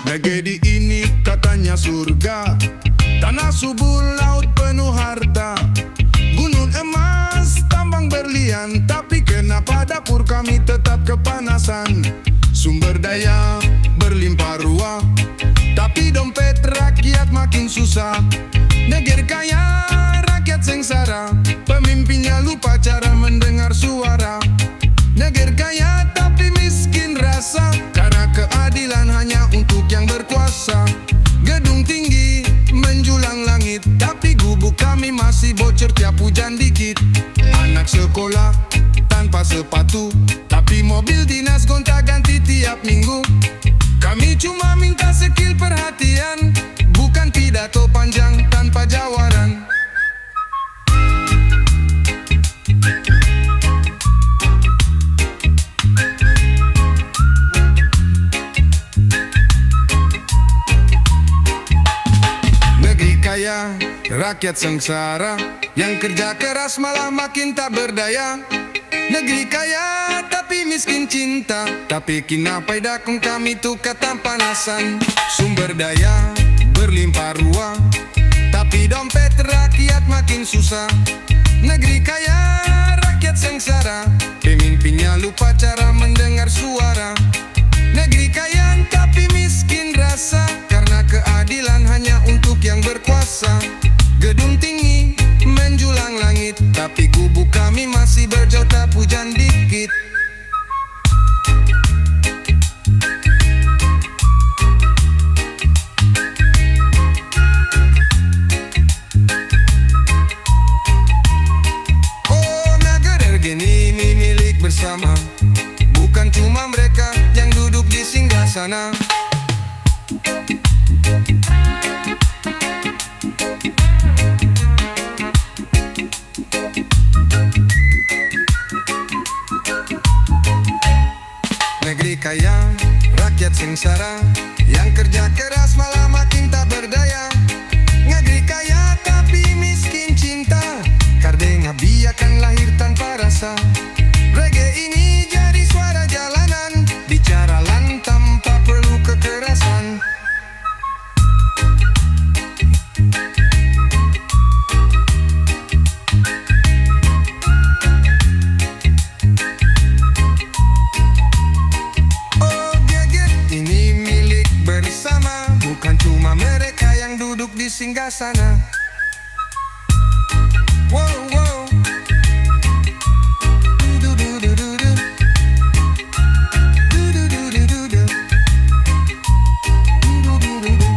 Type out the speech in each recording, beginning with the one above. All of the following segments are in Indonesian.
Negeri ini katanya surga, tanah subur, laut penuh harta, gunung emas, tambang berlian. Tapi kenapa dapur kami tetap kepanasan? Sumber daya berlimpah ruah, tapi dompet rakyat makin susah. Negeri kaya, rakyat sengsara, pemimpinnya lupa cara mendengar suara. Negeri kaya tapi miskin rasa, karena keadilan hanya untuk yang berkuasa. Gedung tinggi menjulang langit, tapi gubuk kami masih bocor tiap hujan dikit. Anak sekolah tanpa sepatu, tapi mobil dinas gonta-ganti tiap minggu. Kami cuma minta skill perhatian, bukan pidato panjang tanpa jawaran. Negeri kaya, rakyat sengsara, yang kerja keras malah makin tak berdaya. Negeri kaya tapi miskin cinta, tapi kenapa dakung kami tuh ketampanasan. Sumber daya berlimpah ruah, tapi dompet rakyat makin susah. Negeri kaya, rakyat sengsara, pemimpinnya lupa cara mendengar suara. Negeri kaya tapi miskin rasa, karena keadilan hanya untuk yang berkuasa. Gedung tinggi menjulang langit, tapi gubuk kami masih berjota hujan dikit. Oh, negeri ini milik bersama, bukan cuma mereka yang duduk di singgasana. Negeri kaya, rakyat sengsara, yang kerja keras malah makin tak berdaya. Negeri kaya tapi miskin cinta, karena biarkan lahir tanpa rasa. Reggae ini jadi suara jalanan, bicara lantang tanpa perlu kekerasan. Bukan cuma mereka yang duduk di singgasana. Wow, wow. Du-du-du-du-du-du. Du-du-du-du-du-du. Du-du-du-du-du.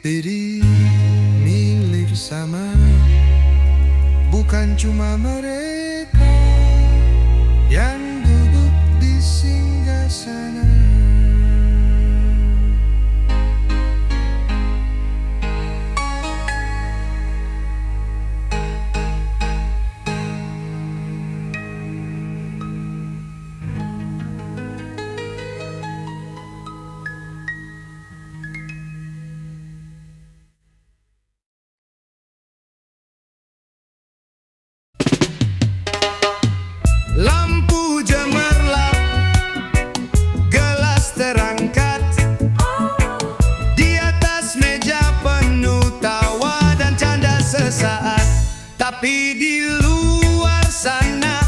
Negeri milik sama, bukan cuma mereka yang duduk di singgasana. Lampu cemerlang, gelas terangkat, di atas meja penuh tawa dan canda sesaat. Tapi di luar sana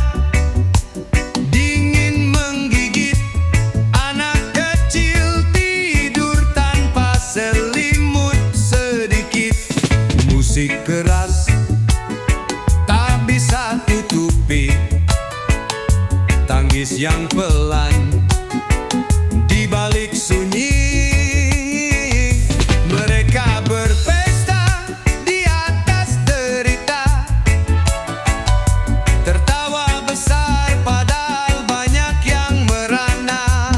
dingin menggigit, anak kecil tidur tanpa selimut sedikit. Musik keras tak bisa tutupi tangis yang pelan di balik sunyi. Mereka berpesta di atas derita, tertawa besar padahal banyak yang merana.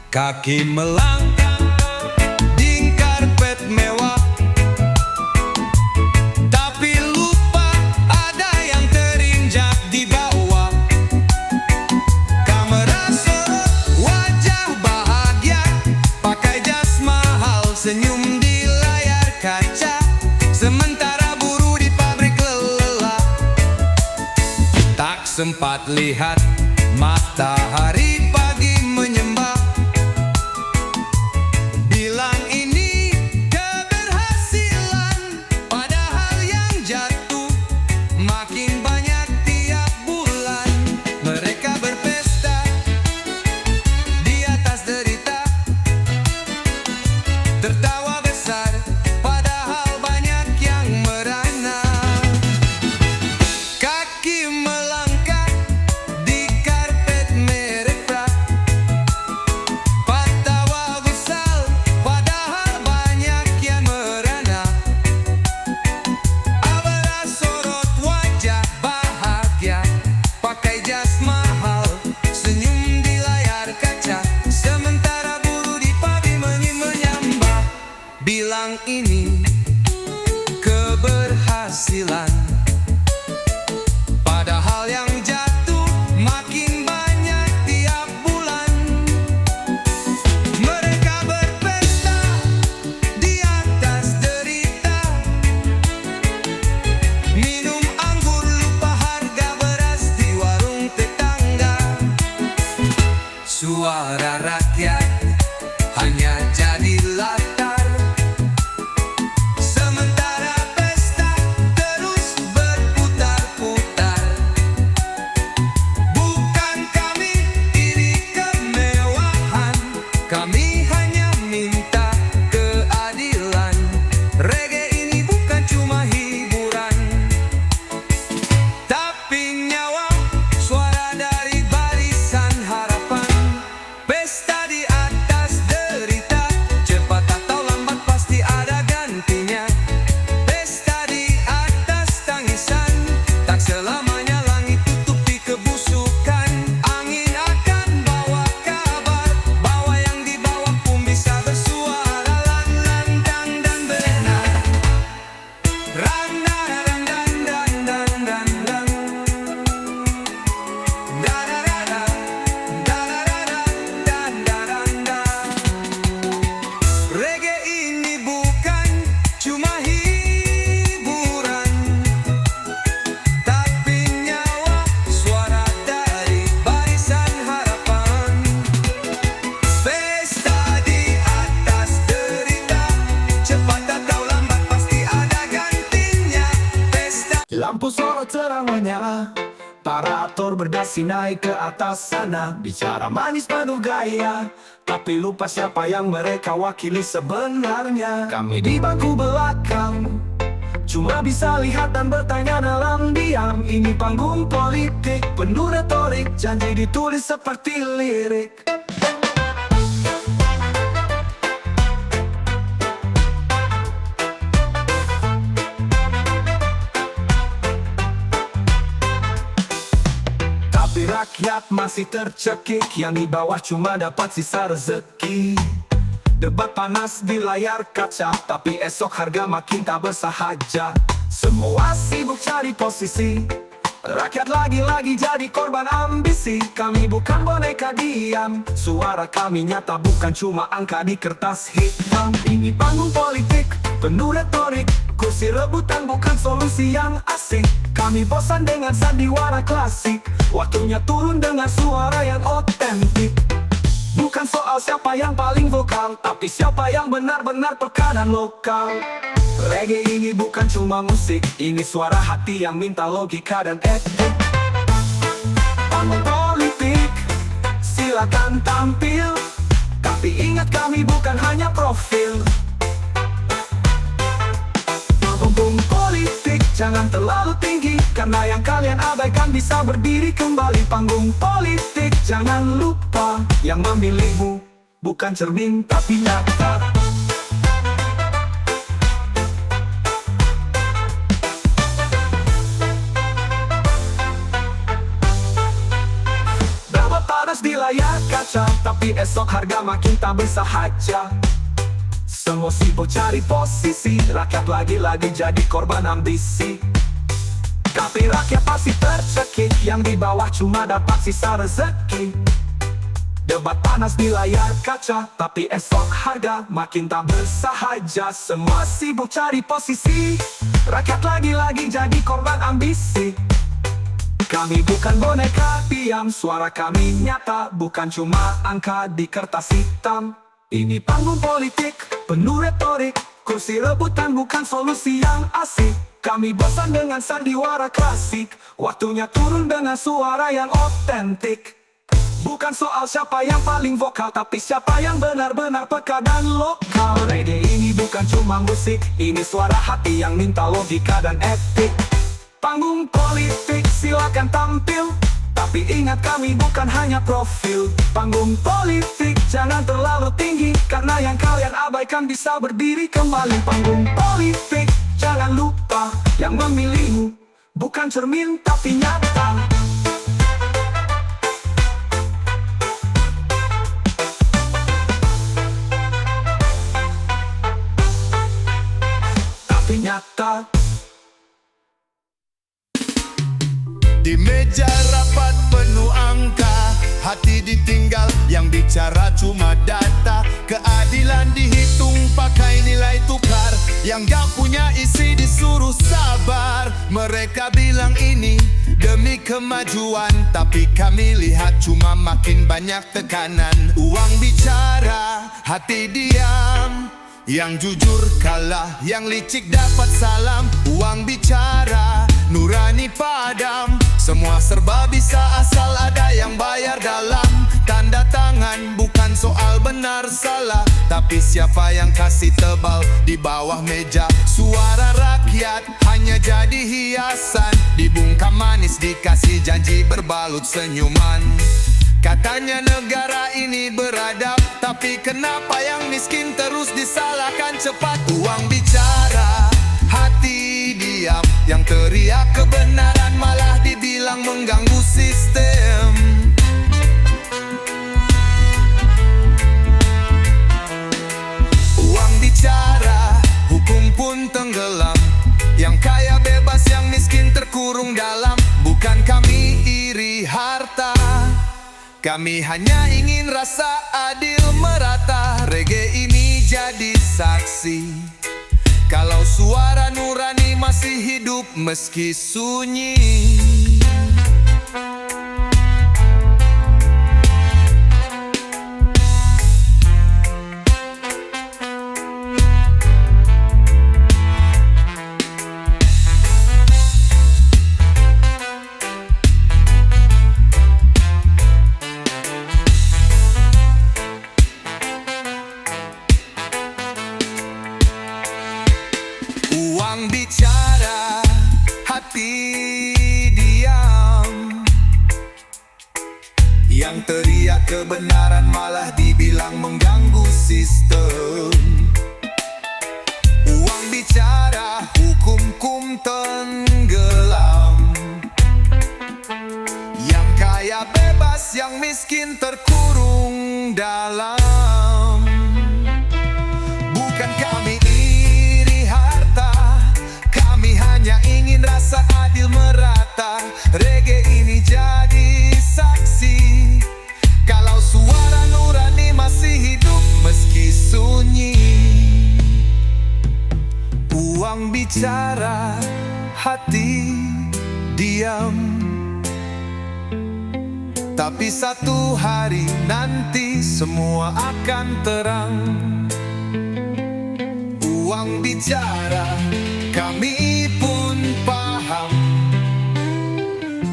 Kaki melangkah di karpet mewah, kaca, sementara buruh di pabrik lelah. Tak sempat lihat matahari pagi menyembah, bilang ini keberhasilan, padahal yang jatuh makin banyak tiap bulan. Mereka berpesta di atas derita, tertawa besar, padahal banyak yang merana. Kaki melangkah di karpet merah, patawa gusal, padahal banyak yang merana. Abara sorot wajah bahagia, pakai jas mahal, senyum di layar kaca, sementara buruh di pabrik menyembah, bilang ini keberhasilan, padahal yang jatuh makin banyak tiap bulan. Mereka berpesta di atas derita, minum anggur lupa harga beras di warung tetangga. Suara rakyat hanya jadi latar, sementara pesta terus berputar-putar. Bukan kami iri kemewahan, kami hanya minta keadilan. Reggae ini bukan cuma hiburan, tapi nyawa, suara dari barisan harapan. Pesta di atas derita, cepat atau lambat pasti ada gantinya. Pesta di atas tangisan, tak selamanya langit tutupi kebusukan. Angin akan bawa kabar, bawa yang dibawa pun bisa bersuara. Lan lan dang dan benar, ran dan dan dan dan dan dan, da da da da, da da da da, dan dan dan. Reggae ini bukan cuma hiburan, tapi nyawa, suara dari barisan harapan. Pesta di atas derita, cepat atau lambat pasti ada gantinya. Pesta Lampu sorot terang menyala, para aktor berdasi naik ke atas sana, bicara manis penuh gaya, tapi lupa siapa yang mereka wakili sebenarnya. Kami di bangku belakang cuma bisa lihat dan bertanya dalam diam. Ini panggung politik penuh retorik, janji ditulis seperti lirik. Tapi rakyat masih tercekik, yang di bawah cuma dapat sisa rezeki. Debat panas di layar kaca, tapi esok harga makin tak bersahaja. Semua sibuk cari posisi, rakyat lagi-lagi jadi korban ambisi. Kami bukan boneka diam, suara kami nyata bukan cuma angka di kertas hitam. Ini panggung politik penuh retorik, kursi rebutan bukan solusi yang asik. Kami bosan dengan sandiwara klasik, waktunya turun dengan suara yang otentik. Bukan soal siapa yang paling vokal, tapi siapa yang benar-benar peka dan lokal. Reggae ini bukan cuma musik, ini suara hati yang minta logika dan etik. Panggung politik, silakan tampil, tapi ingat kami bukan hanya profil. Panggung politik jangan terlalu tinggi, karena yang kalian abaikan bisa berdiri kembali. Panggung politik jangan lupa, yang memilihmu bukan cermin tapi nyata. Berapa panas di layar kaca, tapi esok harga makin tak bersahaja. Semua sibuk cari posisi, rakyat lagi-lagi jadi korban ambisi. Tapi rakyat pasti tercekik, yang di bawah cuma dapat sisa rezeki. Debat panas di layar kaca, tapi esok harga makin tak bersahaja. Semua sibuk cari posisi, rakyat lagi-lagi jadi korban ambisi. Kami bukan boneka diam, suara kami nyata, bukan cuma angka di kertas hitam. Ini panggung politik, penuh retorik, kursi rebutan bukan solusi yang asik. Kami bosan dengan sandiwara klasik, waktunya turun dengan suara yang otentik. Bukan soal siapa yang paling vokal, tapi siapa yang benar-benar peka dan lokal. Reggae ini bukan cuma musik, ini suara hati yang minta logika dan etik. Panggung politik silakan tampil, tapi ingat kami bukan hanya profil. Panggung politik jangan terlalu tinggi, karena yang kalian abaikan bisa berdiri kembali. Panggung politik jangan lupa, yang memilihmu bukan cermin tapi nyata. Tapi nyata. Di meja rapat penuh angka, hati ditinggal, yang bicara cuma data. Keadilan dihitung pakai nilai tukar, yang gak punya isi disuruh sabar. Mereka bilang ini demi kemajuan, tapi kami lihat cuma makin banyak tekanan. Uang bicara, hati diam, yang jujur kalah, yang licik dapat salam. Uang bicara, nurani padam, semua serba bisa asal ada yang bayar dalam tanda tangan. Bukan soal benar salah, tapi siapa yang kasih tebal di bawah meja. Suara rakyat hanya jadi hiasan, dibungkam manis dikasih janji berbalut senyuman. Katanya negara ini beradab, tapi kenapa yang miskin terus disalahkan cepat? Uang bicara, hati diam, yang teriak kebenaran malah dibilang mengganggu sistem. Uang bicara, hukum pun tenggelam, yang kaya bebas, yang miskin terkurung dalam. Bukan kami iri harta, kami hanya ingin rasa adil merata. Reggae ini jadi saksi, kalau suara nurani masih hidup meski sunyi. Uang bicara, hati diam, yang teriak kebenaran malah dibilang mengganggu sistem. Uang bicara, hukum tenggelam, yang kaya bebas, yang miskin terkurung dalam. Bukan kami iri harta, kami hanya ingin rasa adil merata. Reggae ini jadi saksi, kalau suara nurani masih hidup meski sunyi. Uang bicara, hati diam, tapi satu hari nanti semua akan terang. Uang bicara, kami pun paham,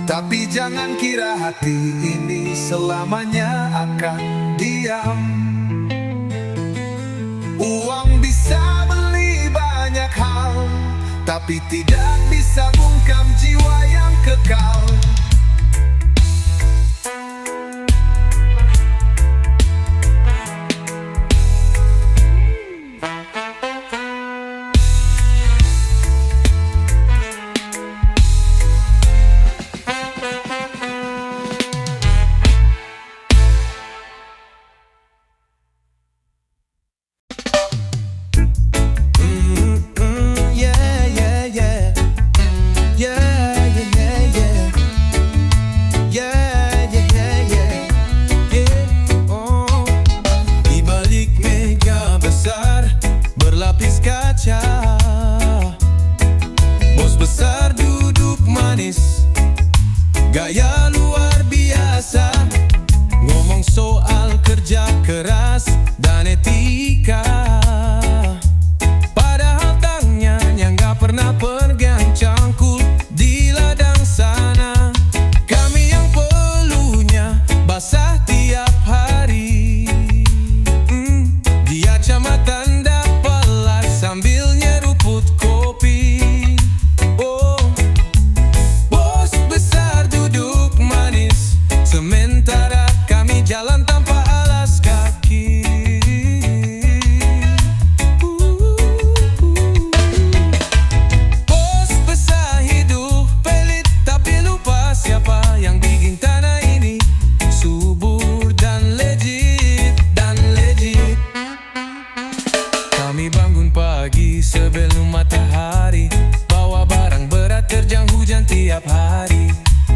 tapi jangan kira hati ini selamanya akan diam. Uang bisa beli banyak hal, tapi tidak bisa bungkam jiwa yang kekal. sebelum matahari, bawa barang berat terjang hujan tiap hari.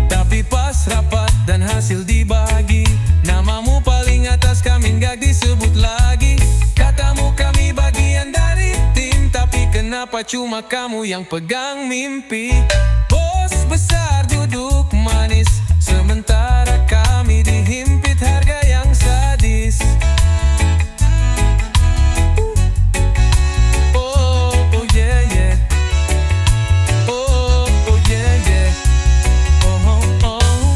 Tapi pas rapat dan hasil dibagi, namamu paling atas, kami nggak disebut lagi. Katamu kami bagian dari tim, tapi kenapa cuma kamu yang pegang mimpi? Bos besar duduk manis, sementara kami dihimpit harga yang sadis. Oh, oh yeah, yeah. Oh, oh yeah, yeah. Oh, oh, oh.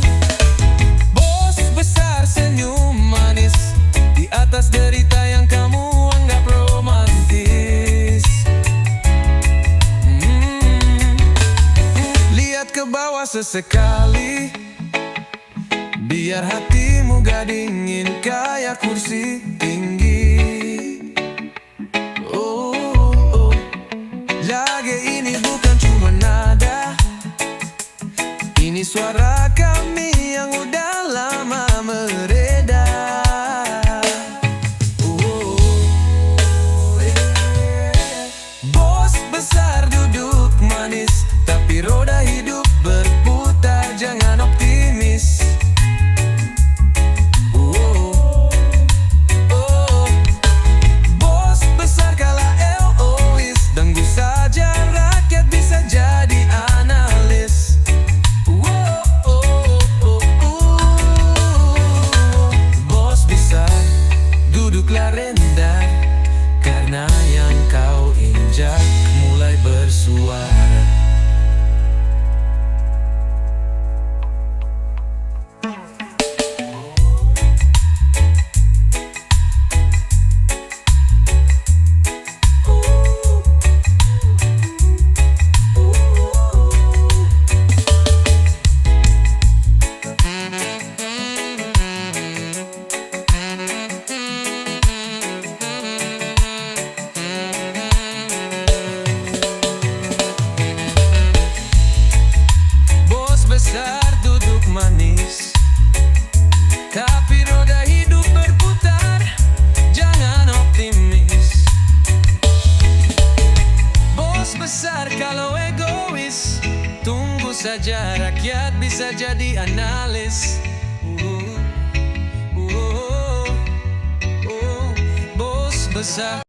Bos besar senyum manis di atas derita yang kamu anggap romantis. Lihat ke bawah sesekali, biar hatimu gak dingin kayak kursi tinggi. Oh, oh. Lagu ini bukan cuma nada, ini suara kami yang udah lama beredar. Oh, yeah. Bos besar duduk manis, tapi roda hidup berputar, jangan optimis. Bos besar kalah egois, tunggu saja rakyat bisa jadi analis. Bos besar, duduklah rendah, karena yang kau injak mulai bersuara. Besar duduk manis, tapi roda hidup berputar, jangan optimis. Bos besar kalau egois, tunggu saja rakyat bisa jadi analis. Bos besar.